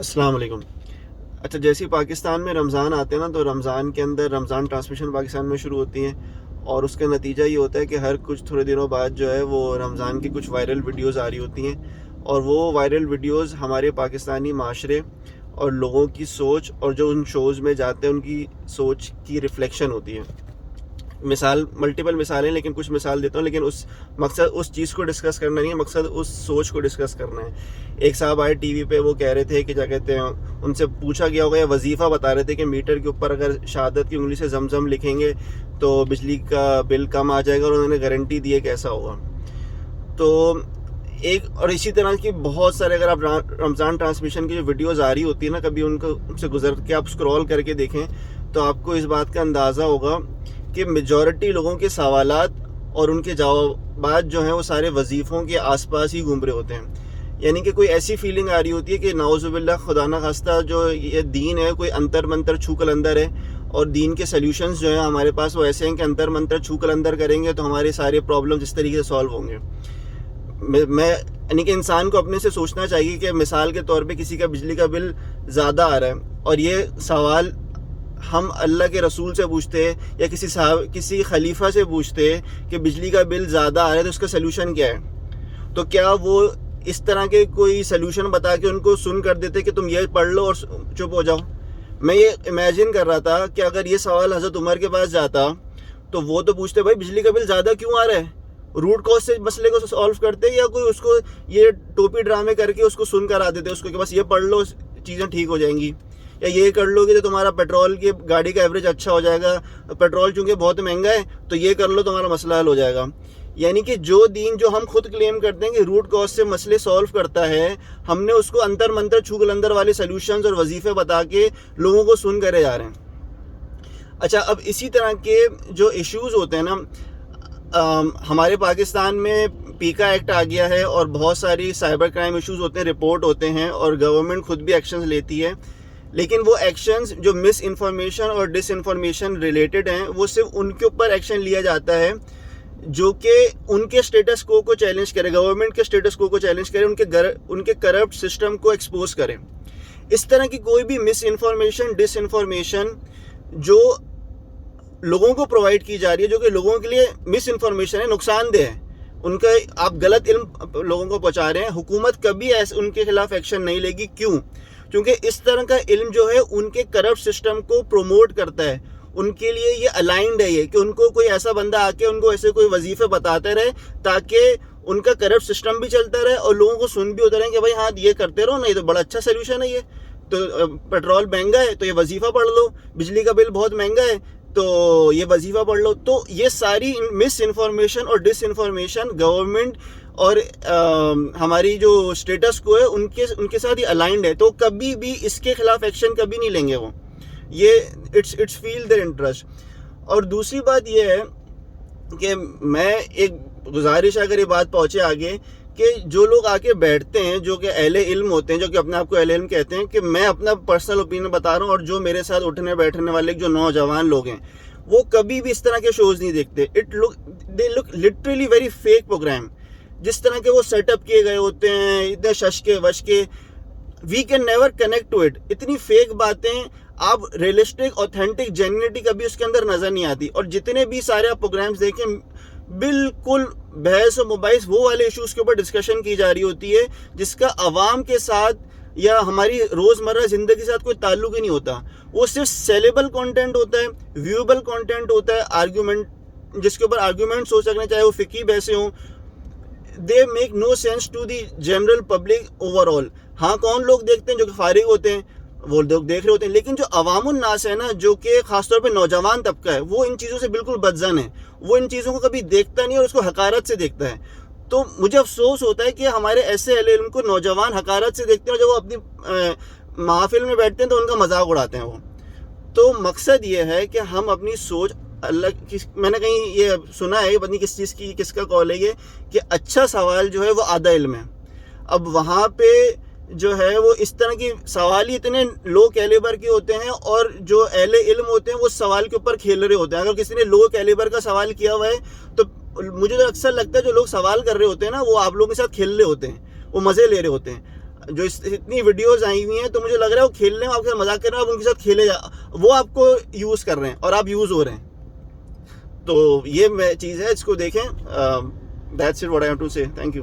अस्सलाम वालेकुम। अच्छा, जैसे ही पाकिस्तान में रमज़ान आते हैं ना, तो रमज़ान के अंदर रमज़ान ट्रांसमिशन पाकिस्तान में शुरू होती हैं और उसका नतीजा ये होता है कि हर कुछ थोड़े दिनों बाद जो है वो रमज़ान की कुछ वायरल वीडियोज़ आ रही होती हैं और वो वायरल वीडियोज़ हमारे पाकिस्तानी माशरे और लोगों की सोच और जो उन शोज़ में जाते हैं उनकी सोच की रिफ्लेक्शन होती है। मिसाल मल्टीपल मिसालें, लेकिन कुछ मिसाल देता हूँ। लेकिन उस मकसद उस चीज़ को डिस्कस करना नहीं है, मकसद उस सोच को डिस्कस करना है। एक साहब आए टीवी पे, वो कह रहे थे कि क्या कहते हैं, उनसे पूछा गया होगा या वजीफ़ा बता रहे थे कि मीटर के ऊपर अगर शहादत की उंगली से जमजम लिखेंगे तो बिजली का बिल कम आ जाएगा और उन्होंने गारंटी दी है कि ऐसा होगा। तो एक और इसी तरह की बहुत सारे, अगर आप रमज़ान ट्रांसमिशन की जो वीडियोज़ आ रही होती है ना, कभी उनको उनसे गुजर के आप स्क्रॉल करके देखें तो आपको इस बात का अंदाज़ा होगा कि मेजॉरिटी लोगों के सवालात और उनके जवाबात जो हैं वो सारे वजीफ़ों के आसपास ही घूम रहे होते हैं। यानी कि कोई ऐसी फीलिंग आ रही होती है कि नाउज़ुबिल्लाह, खुदा ना खास्ता, जो ये दीन है कोई अंतर मंतर छू कलंदर है और दीन के सल्यूशंस जो हैं हमारे पास वो ऐसे हैं कि अंतर मंतर छू कलंदर करेंगे तो हमारे सारे प्रॉब्लम इस तरीके से सॉल्व होंगे। मैं यानी कि इंसान को अपने से सोचना चाहिए कि मिसाल के तौर पे किसी का बिजली का बिल ज़्यादा आ रहा है और ये सवाल हम अल्लाह के रसूल से पूछते हैं या किसी खलीफा से पूछते हैं कि बिजली का बिल ज़्यादा आ रहा है तो उसका सलूशन क्या है, तो क्या वो इस तरह के कोई सलूशन बता के उनको सुन कर देते कि तुम ये पढ़ लो और चुप हो जाओ। मैं ये इमेजिन कर रहा था कि अगर ये सवाल हज़रत उमर के पास जाता तो वो तो पूछते, भाई बिजली का बिल ज़्यादा क्यों आ रहा है, रूट कॉज से मसले को सॉल्व करते, या कोई उसको ये टोपी ड्रामे करके उसको सुन कर आ देते उसको कि बस ये पढ़ लो चीज़ें ठीक हो जाएंगी, या ये कर लोगे तो तुम्हारा पेट्रोल की गाड़ी का एवरेज अच्छा हो जाएगा, पेट्रोल चूंकि बहुत महंगा है तो ये कर लो तुम्हारा मसला हल हो जाएगा। यानी कि जो दीन जो हम खुद क्लेम करते हैं कि रूट कॉज से मसले सॉल्व करता है, हमने उसको अंतर मंतर छू कलंदर वाले सोल्यूशंस और वजीफे बता के लोगों को सुन करे जा रहे हैं। अच्छा, अब इसी तरह के जो इश्यूज़ होते हैं ना, हमारे पाकिस्तान में पीका एक्ट आ गया है और बहुत सारी साइबर क्राइम इश्यूज़ होते हैं, रिपोर्ट होते हैं और गवर्नमेंट खुद भी एक्शंस लेती है। लेकिन वो एक्शंस जो मिस इन्फॉर्मेशन और डिस इन्फॉर्मेशन रिलेटेड हैं वो सिर्फ उनके ऊपर एक्शन लिया जाता है जो कि उनके स्टेटस को चैलेंज करे, गवर्नमेंट के स्टेटस को चैलेंज करे, उनके करप्ट सिस्टम को एक्सपोज करे। इस तरह की कोई भी मिस इन्फॉर्मेशन, डिस इन्फॉर्मेशन जो लोगों को प्रोवाइड की जा रही है, जो कि लोगों के लिए मिस इन्फॉर्मेशन है, नुकसानदेह है, उनका आप गलत इल्म लोगों को पहुंचा रहे हैं, हुकूमत कभी ऐसे उनके खिलाफ एक्शन नहीं लेगी। क्यों? क्योंकि इस तरह का इल्म जो है उनके करप्ट सिस्टम को प्रोमोट करता है, उनके लिए ये अलाइंड है, ये कि उनको कोई ऐसा बंदा आके उनको ऐसे कोई वजीफे बताते रहे ताकि उनका करप्ट सिस्टम भी चलता रहे और लोगों को सुन भी होता रहे कि भाई हाँ ये करते रहो ना, ये तो बड़ा अच्छा सोल्यूशन है, ये तो पेट्रोल महंगा है तो ये वजीफा पढ़ लो, बिजली का बिल बहुत महंगा है तो ये वजीफा पढ़ लो। तो ये सारी मिस इन्फॉर्मेशन और डिस इन्फॉर्मेशन गवर्नमेंट और हमारी जो स्टेटस को है उनके साथ ही अलाइंड है, तो कभी भी इसके खिलाफ एक्शन कभी नहीं लेंगे वो, ये इट्स फील देयर इंटरेस्ट। और दूसरी बात ये है कि मैं एक गुजारिश, अगर ये बात पहुंचे आगे, कि जो लोग आके बैठते हैं जो कि अहले इल्म होते हैं, जो कि अपने आप को अहले इल्म कहते हैं, कि मैं अपना पर्सनल ओपिनियन बता रहा हूँ, और जो मेरे साथ उठने बैठने वाले जो नौजवान लोग हैं वो कभी भी इस तरह के शोज़ नहीं देखते। They look literally very fake programme, जिस तरह के वो सेटअप किए गए होते हैं, इतने शश के वश के, we can never connect to it. इतनी फेक बातें, आप रियलिस्टिक ऑथेंटिक जेन्युइनिटी कभी उसके अंदर नजर नहीं आती। और जितने भी सारे आप प्रोग्राम्स देखें, बिल्कुल बहस और मुबाहिस वो वाले इश्यूज के ऊपर डिस्कशन की जा रही होती है जिसका अवाम के साथ या हमारी रोजमर्रा जिंदगी के साथ कोई ताल्लुक ही नहीं होता। वो सिर्फ सेलेबल कंटेंट होता है, व्यूएबल कंटेंट होता है, आर्ग्यूमेंट, जिसके ऊपर आर्ग्यूमेंट्स हो सकने, चाहे वो फिकी बहसें हों, they make no sense to the general public overall. हाँ, कौन लोग देखते हैं जो कि फारिग होते हैं, वो लोग देख रहे होते हैं, लेकिन जो अवामुन नास है ना, जो कि खासतौर पे नौजवान तबका है, वो इन चीज़ों से बिल्कुल बदजन है, वो इन चीज़ों को कभी देखता नहीं और उसको हकारत से देखता है। तो मुझे अफसोस होता है कि हमारे ऐसे अहले इल्म को नौजवान हकारत से देखते हैं, और जब वो अपनी महफिल में बैठते हैं तो उनका मजाक उड़ाते हैं वो। तो मकसद ये है कि हम अपनी सोच अल्लाह की, मैंने कहीं ये सुना है, पता नहीं किस चीज़ की, किसका कॉल है ये, कि अच्छा सवाल जो है वो आधा इल्म है। अब वहाँ पे जो है वो इस तरह की सवाल ही इतने लो कैलिबर के होते हैं और जो अहले इल्म होते हैं वो सवाल के ऊपर खेल रहे होते हैं। अगर किसी ने लो कैलिबर का सवाल किया हुआ है तो मुझे तो अक्सर लगता है जो लोग सवाल कर रहे होते हैं ना, वो आप लोगों के साथ खेल रहे होते हैं, वो मज़े ले रहे होते हैं। जो इतनी वीडियोस आई हुई हैं, तो मुझे लग रहा है वो खेलने में आपके साथ मजाक कर रहे हैं, आप उनके साथ खेले जा, वो आपको यूज़ कर रहे हैं और आप यूज़ हो रहे हैं। तो ये चीज़ है, इसको देखें। That's it what I have to say. Thank you.